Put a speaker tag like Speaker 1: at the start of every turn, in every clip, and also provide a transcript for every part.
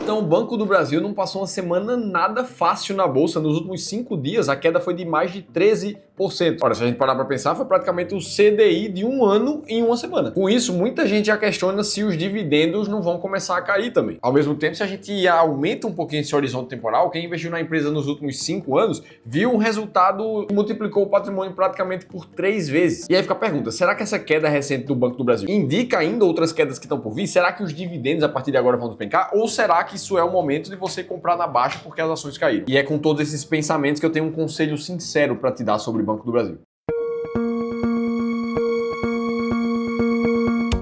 Speaker 1: Então, o Banco do Brasil não passou uma semana nada fácil na Bolsa. Nos últimos 5 dias, a queda foi de mais de 13%. Ora, se a gente parar para pensar, foi praticamente o CDI de um ano em uma semana. Com isso, muita gente já questiona se os dividendos não vão começar a cair também. Ao mesmo tempo, se a gente aumenta um pouquinho esse horizonte temporal, quem investiu na empresa nos últimos 5 anos viu um resultado que multiplicou o patrimônio praticamente por 3 vezes. E aí fica a pergunta, será que essa queda recente do Banco do Brasil indica ainda outras quedas que estão por vir? Será que os dividendos a partir de agora vão despencar? Ou será que isso é o momento de você comprar na baixa porque as ações caíram? E é com todos esses pensamentos que eu tenho um conselho sincero para te dar sobre o Banco do Brasil.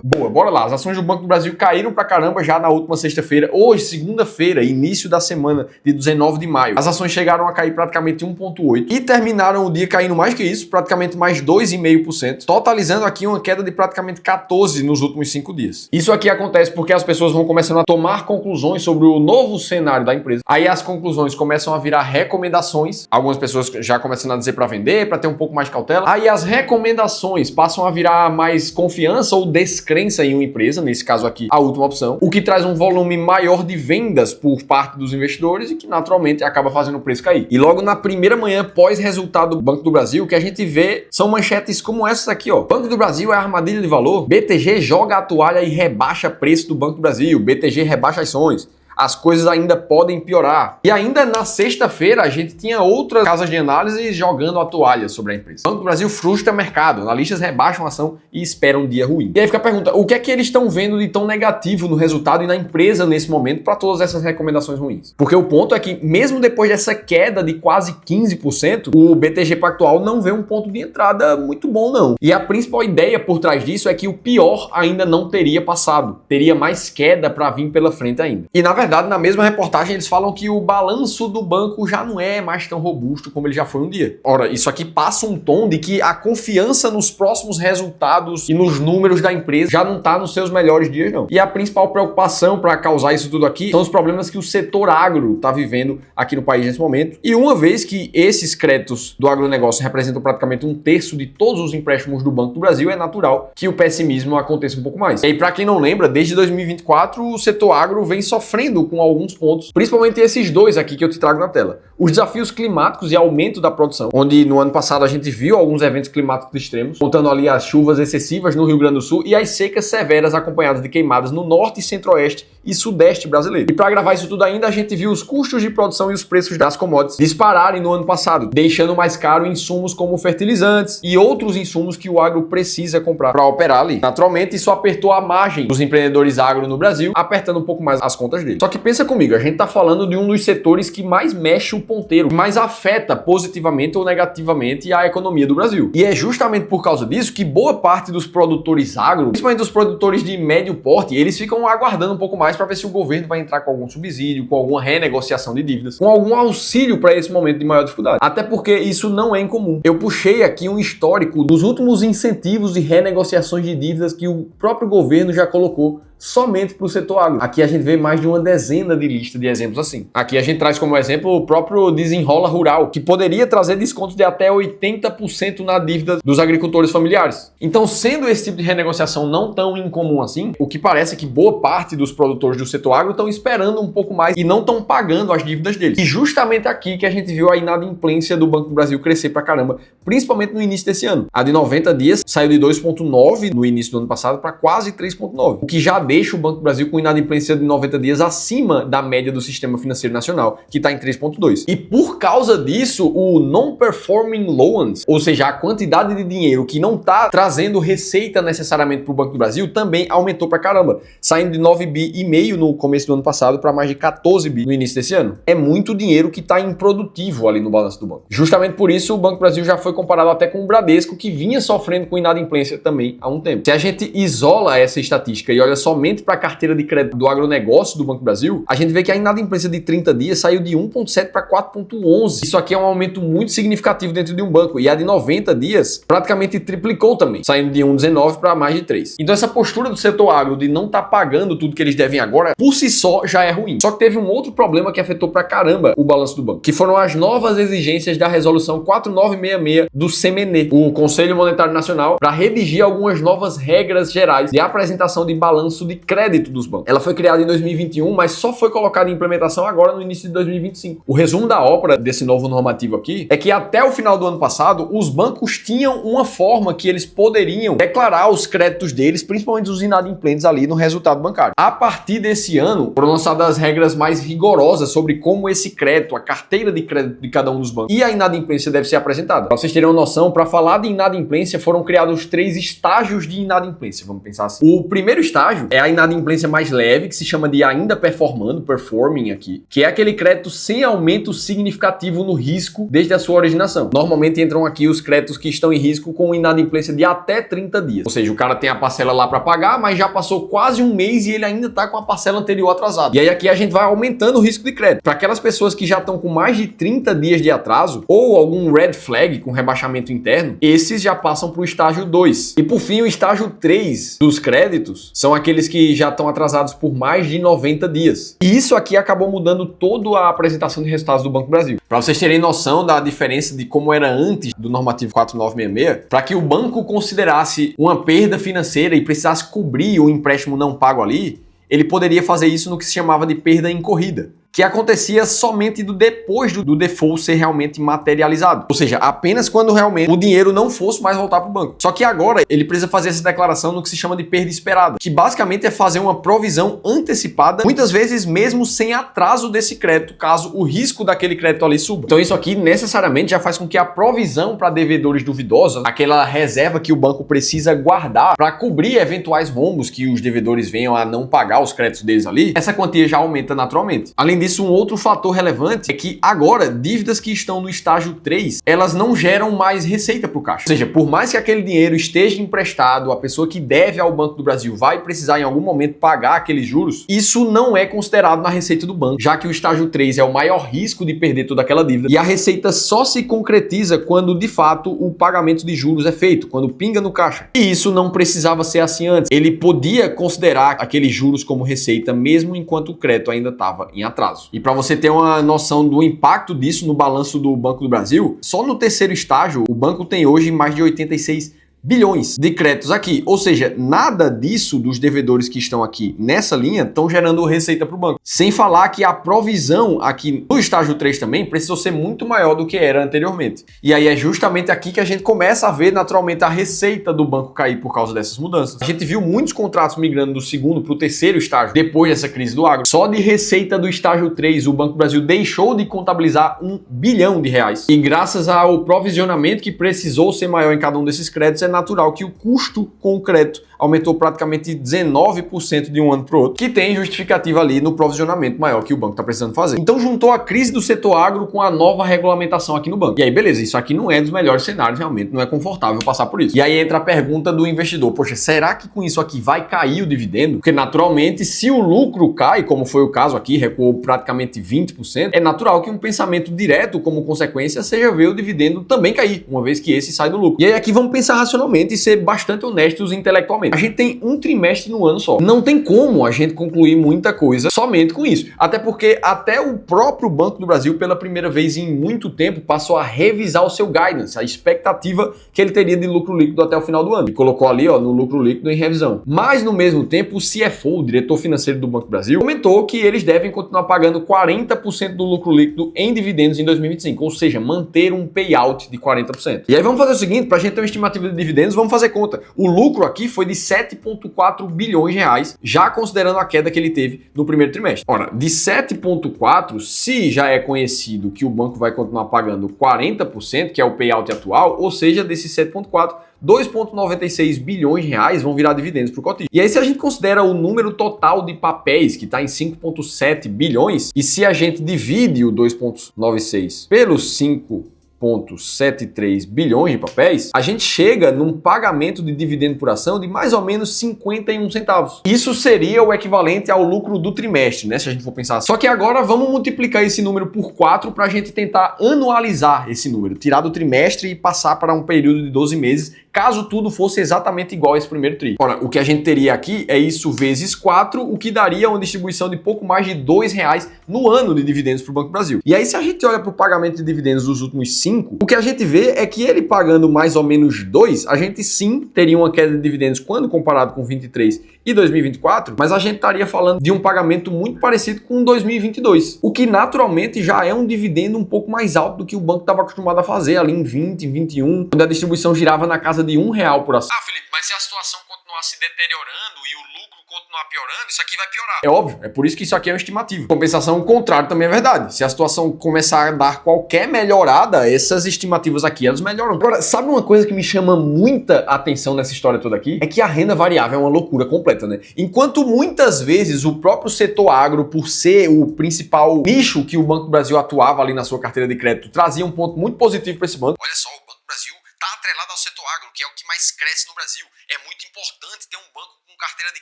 Speaker 1: Boa, bora lá. As ações do Banco do Brasil caíram pra caramba já na última sexta-feira. Hoje, segunda-feira, início da semana de 19 de maio. As ações chegaram a cair praticamente 1,8% e terminaram o dia caindo mais que isso, praticamente mais 2,5%, totalizando aqui uma queda de praticamente 14% nos últimos 5 dias. Isso aqui acontece porque as pessoas vão começando a tomar conclusões sobre o novo cenário da empresa. Aí as conclusões começam a virar recomendações. Algumas pessoas já começando a dizer para vender, para ter um pouco mais de cautela. Aí as recomendações passam a virar mais confiança ou descrença em uma empresa, nesse caso aqui a última opção, o que traz um volume maior de vendas por parte dos investidores e que naturalmente acaba fazendo o preço cair. E logo na primeira manhã pós-resultado do Banco do Brasil, o que a gente vê são manchetes como essas aqui, ó. Banco do Brasil é armadilha de valor, BTG joga a toalha e rebaixa preço do Banco do Brasil, BTG rebaixa ações. As coisas ainda podem piorar. E ainda na sexta-feira, a gente tinha outras casas de análise jogando a toalha sobre a empresa. O Banco do Brasil frustra o mercado, analistas rebaixam a ação e esperam um dia ruim. E aí fica a pergunta, o que é que eles estão vendo de tão negativo no resultado e na empresa nesse momento para todas essas recomendações ruins? Porque o ponto é que, mesmo depois dessa queda de quase 15%, o BTG Pactual não vê um ponto de entrada muito bom, não. E a principal ideia por trás disso é que o pior ainda não teria passado. Teria mais queda para vir pela frente ainda. E na verdade, na mesma reportagem, eles falam que o balanço do banco já não é mais tão robusto como ele já foi um dia. Ora, isso aqui passa um tom de que a confiança nos próximos resultados e nos números da empresa já não está nos seus melhores dias, não. E a principal preocupação para causar isso tudo aqui são os problemas que o setor agro está vivendo aqui no país nesse momento. E uma vez que esses créditos do agronegócio representam praticamente 1/3 de todos os empréstimos do Banco do Brasil, é natural que o pessimismo aconteça um pouco mais. E aí, para quem não lembra, desde 2024 o setor agro vem sofrendo com alguns pontos, principalmente esses dois aqui que eu te trago na tela. Os desafios climáticos e aumento da produção, onde no ano passado a gente viu alguns eventos climáticos extremos, contando ali as chuvas excessivas no Rio Grande do Sul e as secas severas acompanhadas de queimadas no norte, centro-oeste e sudeste brasileiro. E para gravar isso tudo ainda, a gente viu os custos de produção e os preços das commodities dispararem no ano passado, deixando mais caro insumos como fertilizantes e outros insumos que o agro precisa comprar para operar ali. Naturalmente, isso apertou a margem dos empreendedores agro no Brasil, apertando um pouco mais as contas deles. Só que pensa comigo, a gente tá falando de um dos setores que mais mexe o ponteiro, mais afeta positivamente ou negativamente a economia do Brasil. E é justamente por causa disso que boa parte dos produtores agro, principalmente os produtores de médio porte, eles ficam aguardando um pouco mais para ver se o governo vai entrar com algum subsídio, com alguma renegociação de dívidas, com algum auxílio para esse momento de maior dificuldade. Até porque isso não é incomum. Eu puxei aqui um histórico dos últimos incentivos de renegociações de dívidas que o próprio governo já colocou somente para o setor agro. Aqui a gente vê mais de uma dezena de lista de exemplos assim. Aqui a gente traz como exemplo o próprio Desenrola Rural, que poderia trazer descontos de até 80% na dívida dos agricultores familiares. Então, sendo esse tipo de renegociação não tão incomum assim, o que parece é que boa parte dos produtores do setor agro estão esperando um pouco mais e não estão pagando as dívidas deles. E justamente aqui que a gente viu a inadimplência do Banco do Brasil crescer pra caramba, principalmente no início desse ano. A de 90 dias saiu de 2,9 no início do ano passado para quase 3,9, o que já deixa o Banco do Brasil com inadimplência de 90 dias acima da média do sistema financeiro nacional, que está em 3,2. E por causa disso, o non-performing loans, ou seja, a quantidade de dinheiro que não está trazendo receita necessariamente para o Banco do Brasil, também aumentou pra caramba, saindo de 9,5 bi no começo do ano passado para mais de 14 bi no início desse ano. É muito dinheiro que está improdutivo ali no balanço do banco. Justamente por isso, o Banco do Brasil já foi comparado até com o Bradesco, que vinha sofrendo com inadimplência também há um tempo. Se a gente isola essa estatística e olha somente para a carteira de crédito do agronegócio do Banco do Brasil, a gente vê que a inadimplência de 30 dias saiu de 1,7 para 4,11. Isso aqui é um aumento muito significativo dentro de um banco. E a de 90 dias praticamente triplicou também, saindo de 1,19 para mais de 3. Então essa postura do setor agro de não estar pagando tudo que eles devem agora, por si só já é ruim. Só que teve um outro problema que afetou pra caramba o balanço do banco, que foram as novas exigências da resolução 4966 do CMN, o Conselho Monetário Nacional, para redigir algumas novas regras gerais de apresentação de balanço de crédito dos bancos. Ela foi criada em 2021, mas só foi colocada em implementação agora no início de 2025. O resumo da ópera desse novo normativo aqui é que até o final do ano passado, os bancos tinham uma forma que eles poderiam declarar os créditos deles, principalmente os inadimplentes ali no resultado bancário. A partir desse ano, foram lançadas regras mais rigorosas sobre como esse crédito, a carteira de crédito de cada um dos bancos e a inadimplência deve ser apresentada. Para vocês terem uma noção, para falar de inadimplência, foram criados 3 estágios de inadimplência, vamos pensar assim. O primeiro estágio é a inadimplência mais leve, que se chama de ainda performando, performing aqui, que é aquele crédito sem aumento significativo no risco desde a sua originação. Normalmente entram aqui os créditos que estão em risco com inadimplência de até 30 dias. Ou seja, o cara tem a parcela lá para pagar, mas já passou quase um mês e ele ainda está com a parcela anterior atrasada. E aí aqui a gente vai aumentando o risco de crédito. Para aquelas pessoas que já estão com mais de 30 dias de atraso ou algum red flag com rebaixamento interno, esses já passam para o estágio 2. E por fim, o estágio 3 dos créditos são aqueles que já estão atrasados por mais de 90 dias. E isso aqui acabou mudando toda a apresentação de resultados do Banco do Brasil. Para vocês terem noção da diferença de como era antes do normativo 4966, para que o banco considerasse uma perda financeira e precisasse cobrir o empréstimo não pago ali, ele poderia fazer isso no que se chamava de perda incorrida, que acontecia somente depois do default ser realmente materializado. Ou seja, apenas quando realmente o dinheiro não fosse mais voltar para o banco. Só que agora ele precisa fazer essa declaração no que se chama de perda esperada, que basicamente é fazer uma provisão antecipada, muitas vezes mesmo sem atraso desse crédito, caso o risco daquele crédito ali suba. Então isso aqui necessariamente já faz com que a provisão para devedores duvidosos, aquela reserva que o banco precisa guardar para cobrir eventuais rombos que os devedores venham a não pagar os créditos deles ali, essa quantia já aumenta naturalmente. Além disso, um outro fator relevante é que agora, dívidas que estão no estágio 3, elas não geram mais receita para o caixa. Ou seja, por mais que aquele dinheiro esteja emprestado, a pessoa que deve ao Banco do Brasil vai precisar em algum momento pagar aqueles juros, isso não é considerado na receita do banco, já que o estágio 3 é o maior risco de perder toda aquela dívida e a receita só se concretiza quando de fato o pagamento de juros é feito, quando pinga no caixa. E isso não precisava ser assim antes. Ele podia considerar aqueles juros como receita mesmo enquanto o crédito ainda estava em atraso. E para você ter uma noção do impacto disso no balanço do Banco do Brasil, só no terceiro estágio, o banco tem hoje mais de 86 bilhões de créditos aqui. Ou seja, nada disso dos devedores que estão aqui nessa linha estão gerando receita para o banco. Sem falar que a provisão aqui no estágio 3 também precisou ser muito maior do que era anteriormente. E aí é justamente aqui que a gente começa a ver naturalmente a receita do banco cair por causa dessas mudanças. A gente viu muitos contratos migrando do segundo para o terceiro estágio depois dessa crise do agro. Só de receita do estágio 3, o Banco do Brasil deixou de contabilizar R$1 bilhão. E graças ao provisionamento que precisou ser maior em cada um desses créditos, é natural que o custo com o crédito aumentou praticamente 19% de um ano para o outro, que tem justificativa ali no provisionamento maior que o banco está precisando fazer. Então juntou a crise do setor agro com a nova regulamentação aqui no banco. E aí beleza, isso aqui não é dos melhores cenários, realmente não é confortável passar por isso. E aí entra a pergunta do investidor, poxa, será que com isso aqui vai cair o dividendo? Porque naturalmente se o lucro cai, como foi o caso aqui, recuou praticamente 20%, é natural que um pensamento direto como consequência seja ver o dividendo também cair, uma vez que esse sai do lucro. E aí aqui vamos pensar racionalmente e ser bastante honestos intelectualmente. A gente tem um trimestre no ano só. Não tem como a gente concluir muita coisa somente com isso. Até porque até o próprio Banco do Brasil, pela primeira vez em muito tempo, passou a revisar o seu guidance, a expectativa que ele teria de lucro líquido até o final do ano. E colocou ali, ó, no lucro líquido em revisão. Mas no mesmo tempo, o CFO, o diretor financeiro do Banco do Brasil, comentou que eles devem continuar pagando 40% do lucro líquido em dividendos em 2025, ou seja, manter um payout de 40%. E aí vamos fazer o seguinte, para a gente ter uma estimativa de dividendos, vamos fazer conta. O lucro aqui foi de 7,4 bilhões de reais, já considerando a queda que ele teve no primeiro trimestre. Ora, de 7,4, se já é conhecido que o banco vai continuar pagando 40%, que é o payout atual, ou seja, desses 7,4, 2,96 bilhões de reais vão virar dividendos para o cotista. E aí se a gente considera o número total de papéis, que está em 5,7 bilhões, e se a gente divide o 2,96 pelos 5,73 bilhões de papéis, a gente chega num pagamento de dividendo por ação de mais ou menos 51 centavos. Isso seria o equivalente ao lucro do trimestre, né? Se a gente for pensar. Só que agora vamos multiplicar esse número por 4 para a gente tentar anualizar esse número, tirar do trimestre e passar para um período de 12 meses, caso tudo fosse exatamente igual a esse primeiro tri. Ora, o que a gente teria aqui é isso vezes 4, o que daria uma distribuição de pouco mais de R$2 no ano de dividendos para o Banco do Brasil. E aí se a gente olha para o pagamento de dividendos dos últimos 5 5, o que a gente vê é que ele pagando mais ou menos 2, a gente sim teria uma queda de dividendos quando comparado com 23 e 2024, mas a gente estaria falando de um pagamento muito parecido com 2022, o que naturalmente já é um dividendo um pouco mais alto do que o banco estava acostumado a fazer ali em 20, 21, quando a distribuição girava na casa de R$1 por ação.
Speaker 2: Ah, Felipe, mas se a situação continuar se deteriorando e o lucro continuar piorando, isso aqui vai piorar.
Speaker 1: É óbvio, é por isso que isso aqui é uma estimativa. Compensação, o contrário também é verdade. Se a situação começar a dar qualquer melhorada, essas estimativas aqui, elas melhoram. Agora, sabe uma coisa que me chama muita atenção nessa história toda aqui? É que a renda variável é uma loucura completa, né? Enquanto muitas vezes o próprio setor agro, por ser o principal nicho que o Banco do Brasil atuava ali na sua carteira de crédito, trazia um ponto muito positivo para esse banco.
Speaker 2: Olha só, o Banco do Brasil está atrelado ao setor agro, que é o que mais cresce no Brasil. É muito importante ter um banco com carteira de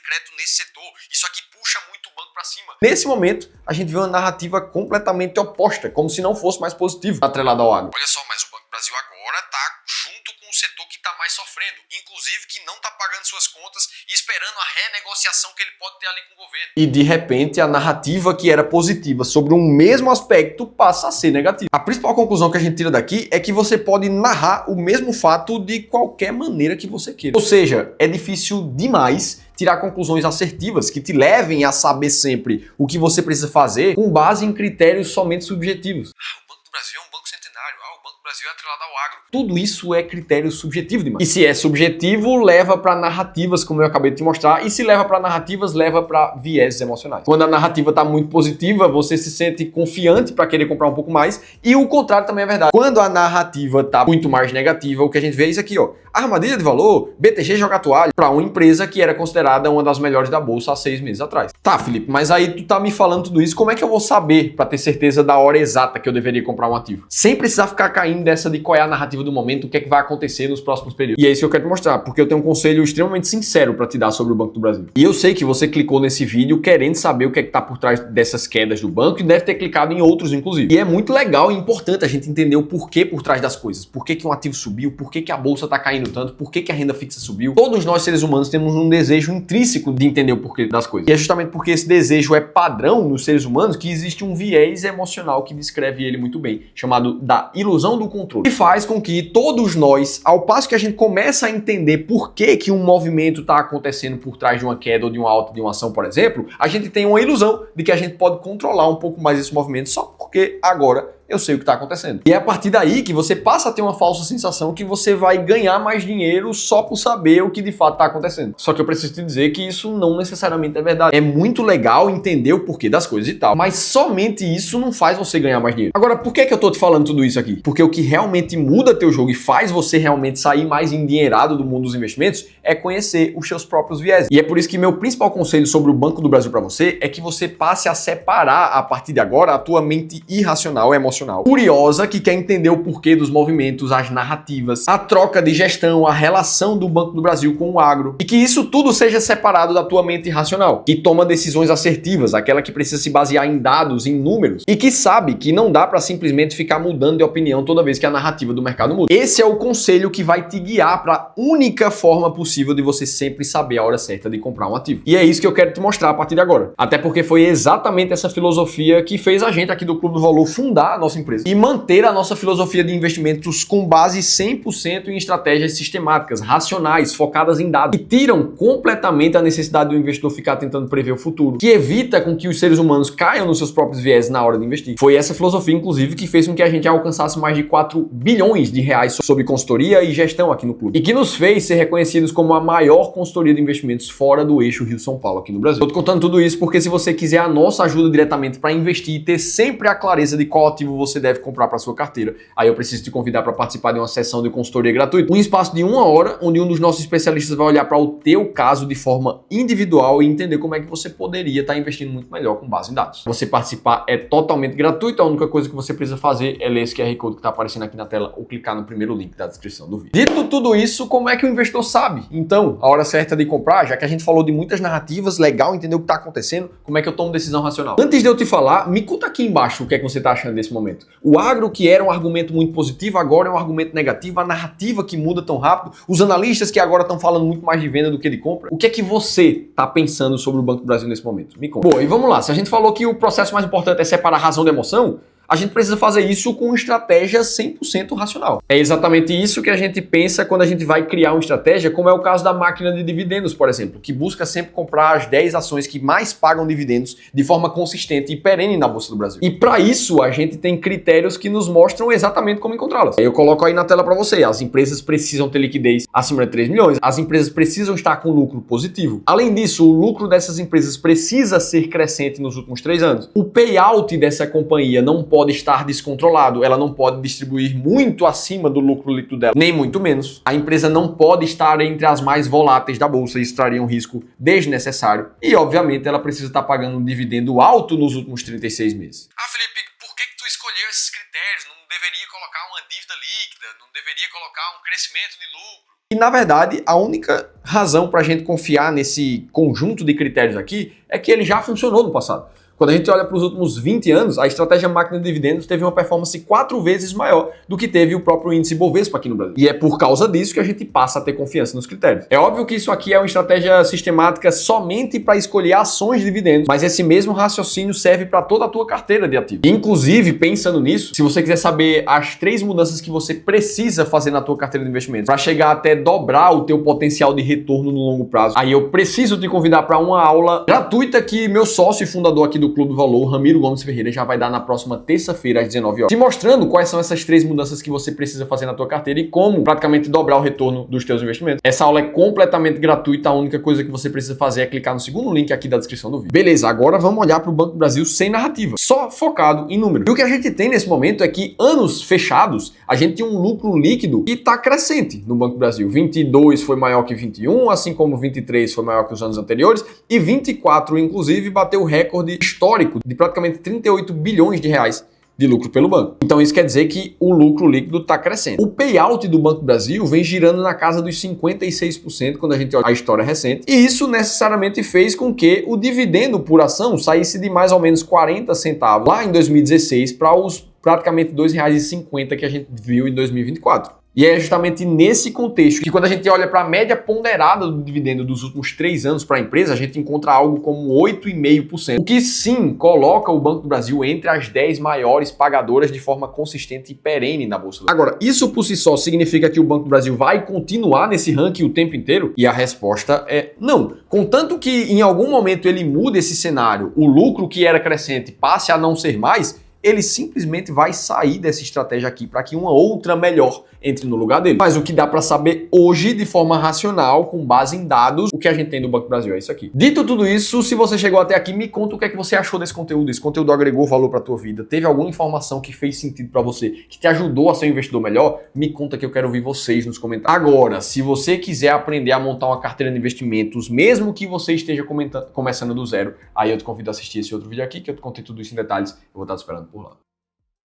Speaker 2: crédito nesse setor. Isso aqui puxa muito o banco para cima.
Speaker 1: Nesse momento, a gente vê uma narrativa completamente oposta, como se não fosse mais positivo atrelado ao agro.
Speaker 2: Olha só, mas o Banco do Brasil agora está junto com o setor que está mais sofrendo, inclusive que não está pagando suas contas e esperando a renegociação que ele pode ter ali com o governo.
Speaker 1: E de repente a narrativa que era positiva sobre um mesmo aspecto passa a ser negativa. A principal conclusão que a gente tira daqui é que você pode narrar o mesmo fato de qualquer maneira que você queira. Ou seja, é difícil demais tirar conclusões assertivas que te levem a saber sempre o que você precisa fazer com base em critérios somente subjetivos.
Speaker 2: O Banco do Brasil é um banco centenário. O Banco do Brasil é atrelado ao agro.
Speaker 1: Tudo isso é critério subjetivo demais. E se é subjetivo, leva para narrativas, como eu acabei de te mostrar, e se leva para narrativas, leva para vieses emocionais. Quando a narrativa está muito positiva, você se sente confiante para querer comprar um pouco mais, e o contrário também é verdade. Quando a narrativa está muito mais negativa, o que a gente vê é isso aqui, ó. Armadilha de valor, BTG joga toalha para uma empresa que era considerada uma das melhores da bolsa há 6 meses atrás. Tá, Felipe, mas aí tu tá me falando tudo isso, como é que eu vou saber para ter certeza da hora exata que eu deveria comprar um ativo? Sem precisar ficar caindo dessa de qual é a narrativa do momento, o que é que vai acontecer nos próximos períodos. E é isso que eu quero te mostrar, porque eu tenho um conselho extremamente sincero para te dar sobre o Banco do Brasil. E eu sei que você clicou nesse vídeo querendo saber o que é que tá por trás dessas quedas do banco e deve ter clicado em outros, inclusive. E é muito legal e importante a gente entender o porquê por trás das coisas. Por que que um ativo subiu, por que que a bolsa tá caindo tanto, por que que a renda fixa subiu. Todos nós, seres humanos, temos um desejo intrínseco de entender o porquê das coisas. E é justamente porque esse desejo é padrão nos seres humanos que existe um viés emocional que descreve ele muito bem, chamado da ilusão do controle. Que faz com que todos nós, ao passo que a gente começa a entender por que que um movimento está acontecendo por trás de uma queda ou de uma alta de uma ação, por exemplo, a gente tem uma ilusão de que a gente pode controlar um pouco mais esse movimento só porque agora eu sei o que está acontecendo. E é a partir daí que você passa a ter uma falsa sensação que você vai ganhar mais dinheiro só por saber o que de fato está acontecendo. Só que eu preciso te dizer que isso não necessariamente é verdade. É muito legal entender o porquê das coisas e tal, mas somente isso não faz você ganhar mais dinheiro. Agora, por que que eu tô te falando tudo isso aqui? Porque o que realmente muda teu jogo e faz você realmente sair mais endinheirado do mundo dos investimentos é conhecer os seus próprios viés. E é por isso que meu principal conselho sobre o Banco do Brasil para você é que você passe a separar a partir de agora a tua mente irracional, emocional, curiosa, que quer entender o porquê dos movimentos, as narrativas, a troca de gestão, a relação do Banco do Brasil com o agro, e que isso tudo seja separado da tua mente irracional, que toma decisões assertivas, aquela que precisa se basear em dados, em números, e que sabe que não dá para simplesmente ficar mudando de opinião toda vez que a narrativa do mercado muda. Esse é o conselho que vai te guiar para a única forma possível de você sempre saber a hora certa de comprar um ativo. E é isso que eu quero te mostrar a partir de agora. Até porque foi exatamente essa filosofia que fez a gente aqui do Clube do Valor fundar a nossa empresa e manter a nossa filosofia de investimentos com base 100% em estratégias sistemáticas, racionais, focadas em dados, que tiram completamente a necessidade do investidor ficar tentando prever o futuro, que evita com que os seres humanos caiam nos seus próprios viés na hora de investir. Foi essa filosofia, inclusive, que fez com que a gente alcançasse mais de 4 bilhões de reais sob consultoria e gestão aqui no clube, e que nos fez ser reconhecidos como a maior consultoria de investimentos fora do eixo Rio-São Paulo aqui no Brasil. Tô te contando tudo isso porque se você quiser a nossa ajuda diretamente para investir e ter sempre a clareza de qual ativo você deve comprar para sua carteira, aí eu preciso te convidar para participar de uma sessão de consultoria gratuita, um espaço de 1 hora, onde um dos nossos especialistas vai olhar para o teu caso de forma individual e entender como é que você poderia estar investindo muito melhor com base em dados. Você participar é totalmente gratuito, a única coisa que você precisa fazer é ler esse QR Code que está aparecendo aqui na tela ou clicar no primeiro link da descrição do vídeo. Dito tudo isso, como é que o investidor sabe? Então, a hora certa de comprar, já que a gente falou de muitas narrativas, legal entender o que está acontecendo, como é que eu tomo decisão racional? Antes de eu te falar, me conta aqui embaixo o que é que você está achando desse momento. O agro, que era um argumento muito positivo, agora é um argumento negativo, a narrativa que muda tão rápido, os analistas que agora estão falando muito mais de venda do que de compra. O que é que você está pensando sobre o Banco do Brasil nesse momento? Me conta. Bom, e vamos lá. Se a gente falou que o processo mais importante é separar razão da emoção, a gente precisa fazer isso com estratégia 100% racional. É exatamente isso que a gente pensa quando a gente vai criar uma estratégia, como é o caso da máquina de dividendos, por exemplo, que busca sempre comprar as 10 ações que mais pagam dividendos de forma consistente e perene na Bolsa do Brasil. E para isso, a gente tem critérios que nos mostram exatamente como encontrá-las. Eu coloco aí na tela para você. As empresas precisam ter liquidez acima de 3 milhões. As empresas precisam estar com lucro positivo. Além disso, o lucro dessas empresas precisa ser crescente nos últimos 3 anos. O payout dessa companhia não pode estar descontrolado. Ela não pode distribuir muito acima do lucro líquido dela, nem muito menos. A empresa não pode estar entre as mais voláteis da bolsa. Isso traria um risco desnecessário. E, obviamente, ela precisa estar pagando um dividendo alto nos últimos 36 meses.
Speaker 2: Felipe, por que tu escolheu esses critérios? Não deveria colocar uma dívida líquida? Não deveria colocar um crescimento de lucro?
Speaker 1: E, na verdade, a única razão para a gente confiar nesse conjunto de critérios aqui é que ele já funcionou no passado. Quando a gente olha para os últimos 20 anos, a estratégia máquina de dividendos teve uma performance 4 vezes maior do que teve o próprio índice Bovespa aqui no Brasil. E é por causa disso que a gente passa a ter confiança nos critérios. É óbvio que isso aqui é uma estratégia sistemática somente para escolher ações de dividendos, mas esse mesmo raciocínio serve para toda a tua carteira de ativos. Inclusive, pensando nisso, se você quiser saber as 3 mudanças que você precisa fazer na tua carteira de investimentos para chegar até dobrar o teu potencial de retorno no longo prazo, aí eu preciso te convidar para uma aula gratuita que meu sócio e fundador aqui do Clube do Valor, Ramiro Gomes Ferreira, já vai dar na próxima terça-feira às 19 horas, te mostrando quais são essas 3 mudanças que você precisa fazer na tua carteira e como praticamente dobrar o retorno dos teus investimentos. Essa aula é completamente gratuita, a única coisa que você precisa fazer é clicar no segundo link aqui da descrição do vídeo. Beleza, agora vamos olhar para o Banco do Brasil sem narrativa, só focado em números. E o que a gente tem nesse momento é que anos fechados, a gente tem um lucro líquido que está crescente no Banco do Brasil. 22 foi maior que 21, assim como 23 foi maior que os anos anteriores e 24, inclusive, bateu o recorde histórico de praticamente 38 bilhões de reais de lucro pelo banco. Então isso quer dizer que o lucro líquido está crescendo. O payout do Banco do Brasil vem girando na casa dos 56% quando a gente olha a história recente. E isso necessariamente fez com que o dividendo por ação saísse de mais ou menos 40 centavos lá em 2016 para os praticamente R$ 2,50 que a gente viu em 2024. E é justamente nesse contexto que quando a gente olha para a média ponderada do dividendo dos últimos 3 anos para a empresa, a gente encontra algo como 8,5%, o que sim coloca o Banco do Brasil entre as 10 maiores pagadoras de forma consistente e perene na Bolsa. Agora, isso por si só significa que o Banco do Brasil vai continuar nesse ranking o tempo inteiro? E a resposta é não. Contanto que em algum momento ele mude esse cenário, o lucro que era crescente passe a não ser mais, ele simplesmente vai sair dessa estratégia aqui para que uma outra melhor entre no lugar dele. Mas o que dá para saber hoje, de forma racional, com base em dados, o que a gente tem do Banco do Brasil é isso aqui. Dito tudo isso, se você chegou até aqui, me conta o que é que você achou desse conteúdo. Esse conteúdo agregou valor para a tua vida? Teve alguma informação que fez sentido para você, que te ajudou a ser um investidor melhor? Me conta que eu quero ouvir vocês nos comentários. Agora, se você quiser aprender a montar uma carteira de investimentos, mesmo que você esteja começando do zero, aí eu te convido a assistir esse outro vídeo aqui, que eu te contei tudo isso em detalhes. Eu vou estar te esperando por lá.